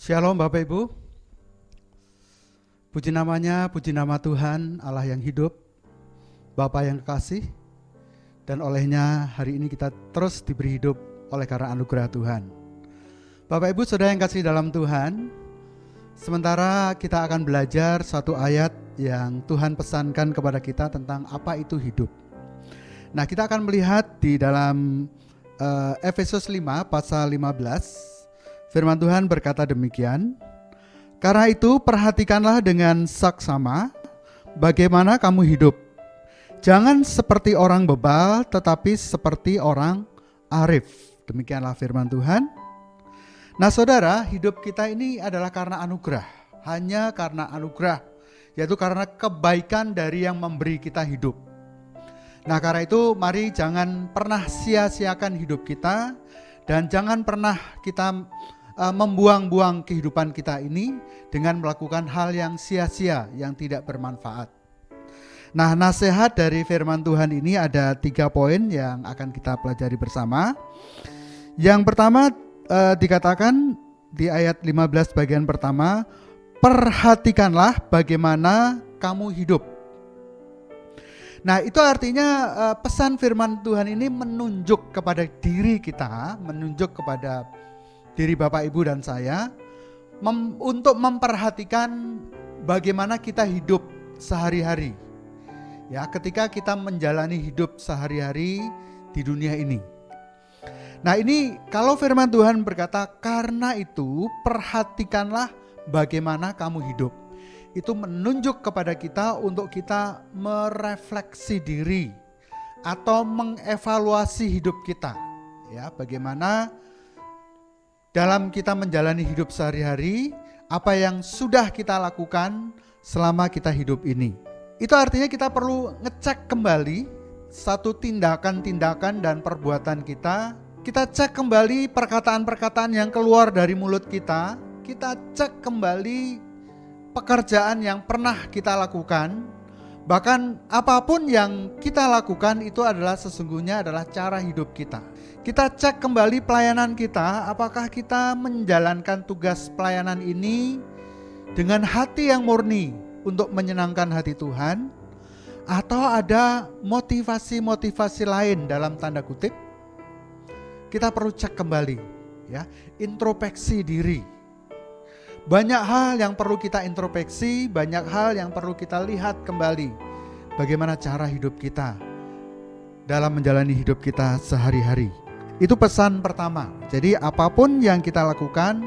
Shalom Bapak Ibu. Puji namanya, puji nama Tuhan Allah yang hidup, Bapa yang kekasih, dan olehnya hari ini kita terus diberi hidup oleh karena anugerah Tuhan. Bapak Ibu saudara yang kasih dalam Tuhan, sementara kita akan belajar satu ayat yang Tuhan pesankan kepada kita tentang apa itu hidup. Nah, kita akan melihat di dalam Efesus 5 pasal 15. Firman Tuhan berkata demikian, karena itu perhatikanlah dengan saksama bagaimana kamu hidup. Jangan seperti orang bebal, tetapi seperti orang arif. Demikianlah firman Tuhan. Nah saudara, hidup kita ini adalah karena anugerah. Hanya karena anugerah, yaitu karena kebaikan dari yang memberi kita hidup. Nah karena itu mari jangan pernah sia-siakan hidup kita, dan jangan pernah kita membuang-buang kehidupan kita ini dengan melakukan hal yang sia-sia, yang tidak bermanfaat. Nah, nasihat dari firman Tuhan ini ada 3 poin yang akan kita pelajari bersama. Yang pertama dikatakan di ayat 15 bagian pertama, perhatikanlah bagaimana kamu hidup. Nah, itu artinya pesan firman Tuhan ini menunjuk kepada diri kita, menunjuk kepada diri Bapak Ibu dan saya untuk memperhatikan bagaimana kita hidup sehari-hari. Ya, ketika kita menjalani hidup sehari-hari di dunia ini. Nah, ini kalau firman Tuhan berkata karena itu perhatikanlah bagaimana kamu hidup. Itu menunjuk kepada kita untuk kita merefleksi diri atau mengevaluasi hidup kita. Ya, bagaimana dalam kita menjalani hidup sehari-hari, apa yang sudah kita lakukan selama kita hidup ini. Itu artinya kita perlu ngecek kembali satu tindakan-tindakan dan perbuatan kita. Kita cek kembali perkataan-perkataan yang keluar dari mulut kita. Kita cek kembali pekerjaan yang pernah kita lakukan. Bahkan apapun yang kita lakukan itu adalah sesungguhnya adalah cara hidup kita. Kita cek kembali pelayanan kita, apakah kita menjalankan tugas pelayanan ini dengan hati yang murni untuk menyenangkan hati Tuhan, atau ada motivasi-motivasi lain dalam tanda kutip. Kita perlu cek kembali, ya, introspeksi diri. Banyak hal yang perlu kita introspeksi, banyak hal yang perlu kita lihat kembali. Bagaimana cara hidup kita dalam menjalani hidup kita sehari-hari. Itu pesan pertama. Jadi apapun yang kita lakukan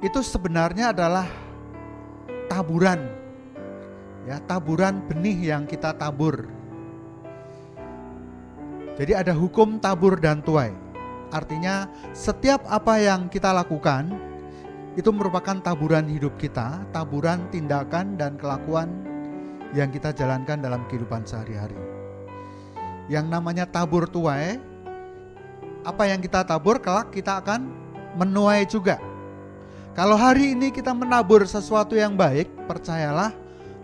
itu sebenarnya adalah taburan. Ya, taburan benih yang kita tabur. Jadi ada hukum tabur dan tuai. Artinya setiap apa yang kita lakukan itu merupakan taburan hidup kita, taburan tindakan dan kelakuan yang kita jalankan dalam kehidupan sehari-hari. Yang namanya tabur tuai, apa yang kita tabur kelak kita akan menuai juga. Kalau hari ini kita menabur sesuatu yang baik, percayalah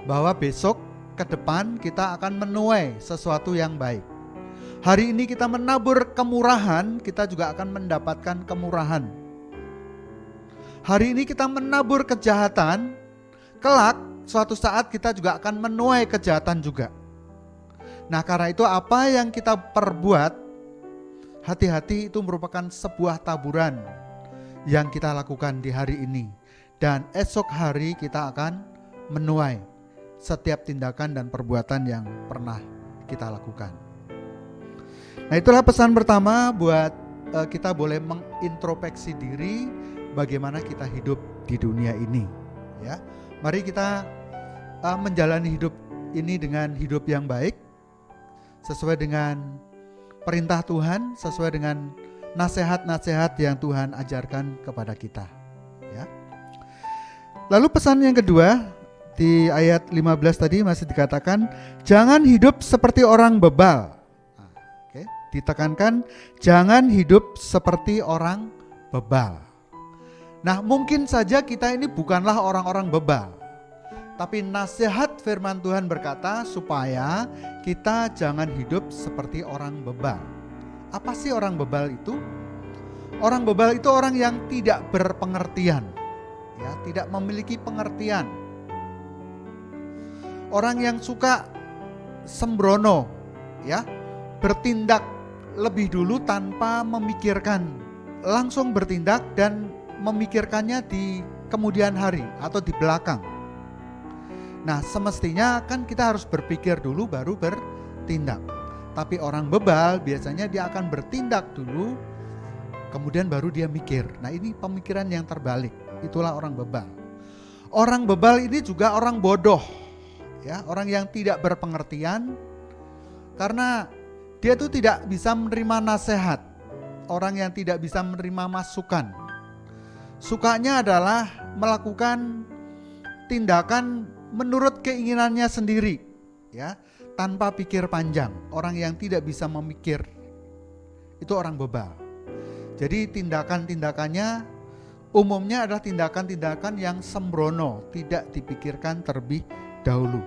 bahwa besok ke depan kita akan menuai sesuatu yang baik. Hari ini kita menabur kemurahan, kita juga akan mendapatkan kemurahan. Hari ini kita menabur kejahatan, kelak suatu saat kita juga akan menuai kejahatan juga. Nah, karena itu apa yang kita perbuat, hati-hati, itu merupakan sebuah taburan yang kita lakukan di hari ini. Dan esok hari kita akan menuai setiap tindakan dan perbuatan yang pernah kita lakukan. Nah, itulah pesan pertama buat kita boleh mengintrospeksi diri bagaimana kita hidup di dunia ini. Ya, mari kita menjalani hidup ini dengan hidup yang baik, sesuai dengan perintah Tuhan, sesuai dengan nasihat-nasihat yang Tuhan ajarkan kepada kita. Ya. Lalu pesan yang kedua di ayat 15 tadi masih dikatakan, jangan hidup seperti orang bebal. Ditekankan, jangan hidup seperti orang bebal. Nah, mungkin saja kita ini bukanlah orang-orang bebal, tapi nasihat firman Tuhan berkata supaya kita jangan hidup seperti orang bebal. Apa sih orang bebal itu? Orang bebal itu orang yang tidak berpengertian, ya, tidak memiliki pengertian. Orang yang suka sembrono, ya, bertindak lebih dulu tanpa memikirkan, langsung bertindak dan memikirkannya di kemudian hari atau di belakang. Nah, semestinya kan kita harus berpikir dulu baru bertindak. Tapi orang bebal biasanya dia akan bertindak dulu, kemudian baru dia mikir. Nah, ini pemikiran yang terbalik. Itulah orang bebal. Orang bebal ini juga orang bodoh, ya, orang yang tidak berpengertian, karena dia itu tidak bisa menerima nasihat. Orang yang tidak bisa menerima masukan. Sukanya adalah melakukan tindakan menurut keinginannya sendiri, ya, tanpa pikir panjang. Orang yang tidak bisa memikir, itu orang bebal. Jadi tindakan-tindakannya umumnya adalah tindakan-tindakan yang sembrono, tidak dipikirkan terlebih dahulu.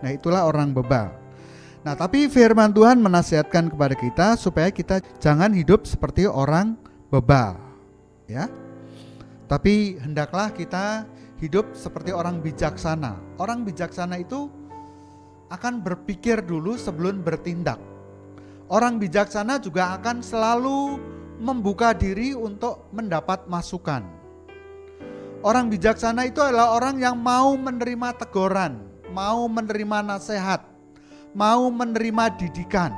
Nah, itulah orang bebal. Nah, tapi firman Tuhan menasihatkan kepada kita supaya kita jangan hidup seperti orang bebal, ya. Tapi hendaklah kita hidup seperti orang bijaksana. Orang bijaksana itu akan berpikir dulu sebelum bertindak. Orang bijaksana juga akan selalu membuka diri untuk mendapat masukan. Orang bijaksana itu adalah orang yang mau menerima teguran, mau menerima nasihat, mau menerima didikan.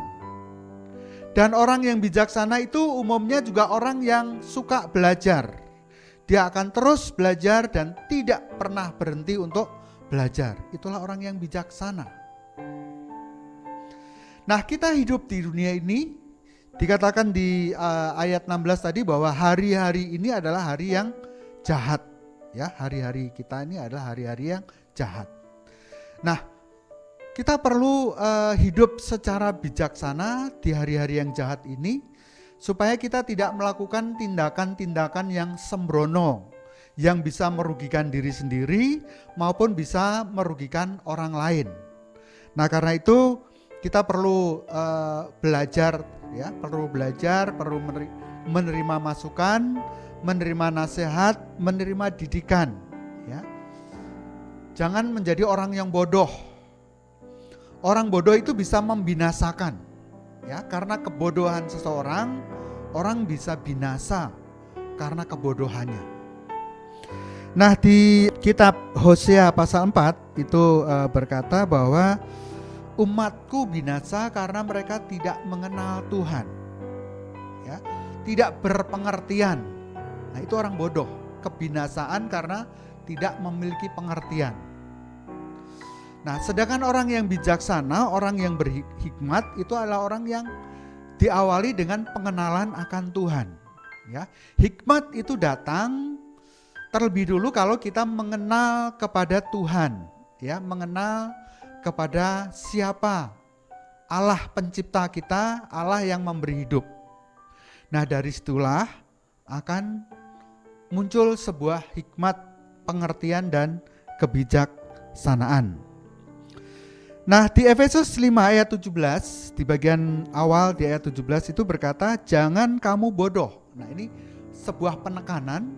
Dan orang yang bijaksana itu umumnya juga orang yang suka belajar. Dia akan terus belajar dan tidak pernah berhenti untuk belajar. Itulah orang yang bijaksana. Nah, kita hidup di dunia ini, dikatakan di ayat 16 tadi bahwa hari-hari ini adalah hari yang jahat, ya, hari-hari kita ini adalah hari-hari yang jahat. Nah, kita perlu hidup secara bijaksana di hari-hari yang jahat ini supaya kita tidak melakukan tindakan-tindakan yang sembrono, yang bisa merugikan diri sendiri maupun bisa merugikan orang lain. Nah, karena itu kita perlu belajar, ya, perlu menerima masukan, menerima nasihat, menerima didikan, ya. Jangan menjadi orang yang bodoh. Orang bodoh itu bisa membinasakan, ya, karena kebodohan seseorang, orang bisa binasa karena kebodohannya. Nah, di kitab Hosea pasal 4 itu berkata bahwa umatku binasa karena mereka tidak mengenal Tuhan, ya, tidak berpengertian. Nah, itu orang bodoh, kebinasaan karena tidak memiliki pengertian. Nah, sedangkan orang yang bijaksana, orang yang berhikmat itu adalah orang yang diawali dengan pengenalan akan Tuhan, ya. Hikmat itu datang terlebih dulu kalau kita mengenal kepada Tuhan, ya, mengenal kepada siapa Allah pencipta kita, Allah yang memberi hidup. Nah, dari situlah akan muncul sebuah hikmat, pengertian dan kebijaksanaan. Nah, di Efesus 5 ayat 17, di bagian awal di ayat 17 itu berkata, jangan kamu bodoh. Nah, ini sebuah penekanan,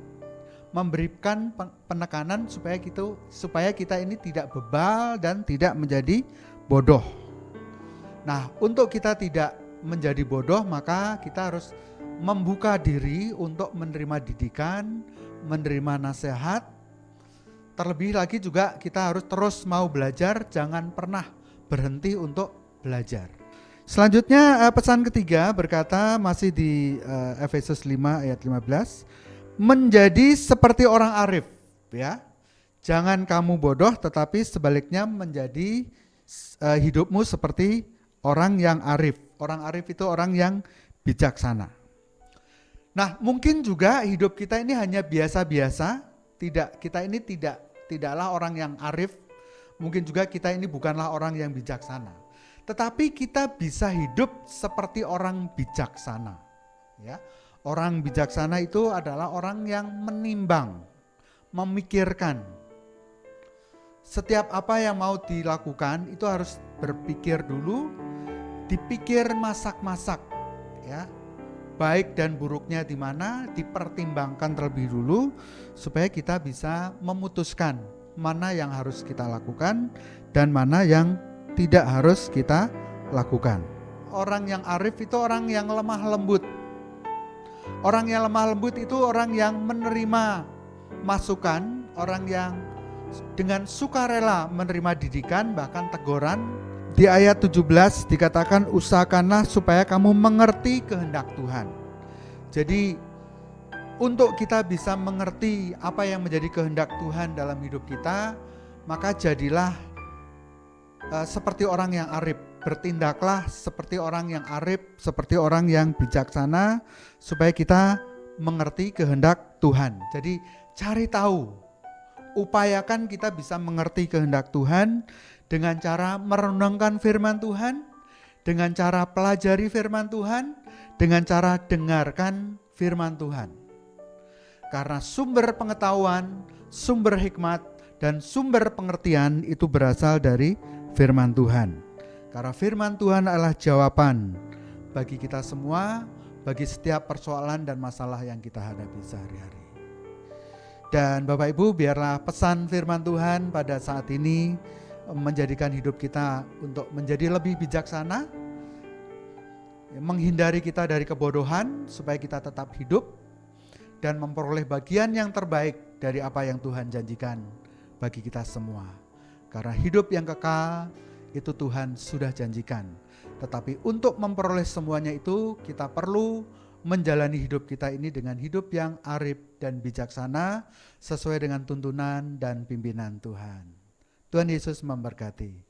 memberikan penekanan supaya kita ini tidak bebal dan tidak menjadi bodoh. Nah, untuk kita tidak menjadi bodoh, maka kita harus membuka diri untuk menerima didikan, menerima nasihat. Terlebih lagi juga kita harus terus mau belajar, jangan pernah berhenti untuk belajar. Selanjutnya pesan ketiga berkata masih di Efesus 5 ayat 15, menjadi seperti orang arif, ya. Jangan kamu bodoh, tetapi sebaliknya menjadi hidupmu seperti orang yang arif. Orang arif itu orang yang bijaksana. Nah, mungkin juga hidup kita ini hanya biasa-biasa, kita ini tidaklah orang yang arif. Mungkin juga kita ini bukanlah orang yang bijaksana. Tetapi kita bisa hidup seperti orang bijaksana, ya. Orang bijaksana itu adalah orang yang menimbang, memikirkan. Setiap apa yang mau dilakukan itu harus berpikir dulu, dipikir masak-masak, ya. baik dan buruknya di mana, dipertimbangkan terlebih dulu supaya kita bisa memutuskan mana yang harus kita lakukan dan mana yang tidak harus kita lakukan. Orang yang arif itu orang yang lemah lembut. Orang yang lemah lembut itu orang yang menerima masukan, orang yang dengan sukarela menerima didikan, bahkan teguran. Di ayat 17 dikatakan, usahakanlah supaya kamu mengerti kehendak Tuhan. Jadi untuk kita bisa mengerti apa yang menjadi kehendak Tuhan dalam hidup kita, maka jadilah seperti orang yang arif. Bertindaklah seperti orang yang arif, seperti orang yang bijaksana, supaya kita mengerti kehendak Tuhan. Jadi cari tahu, upayakan kita bisa mengerti kehendak Tuhan dengan cara merenungkan firman Tuhan, dengan cara pelajari firman Tuhan, dengan cara dengarkan firman Tuhan. Karena sumber pengetahuan, sumber hikmat, dan sumber pengertian itu berasal dari firman Tuhan. Karena firman Tuhan adalah jawaban bagi kita semua, bagi setiap persoalan dan masalah yang kita hadapi sehari-hari. Dan Bapak Ibu, biarlah pesan firman Tuhan pada saat ini menjadikan hidup kita untuk menjadi lebih bijaksana, menghindari kita dari kebodohan supaya kita tetap hidup dan memperoleh bagian yang terbaik dari apa yang Tuhan janjikan bagi kita semua. Karena hidup yang kekal itu Tuhan sudah janjikan. Tetapi untuk memperoleh semuanya itu kita perlu menjalani hidup kita ini dengan hidup yang arif dan bijaksana sesuai dengan tuntunan dan pimpinan Tuhan. Tuhan Yesus memberkati.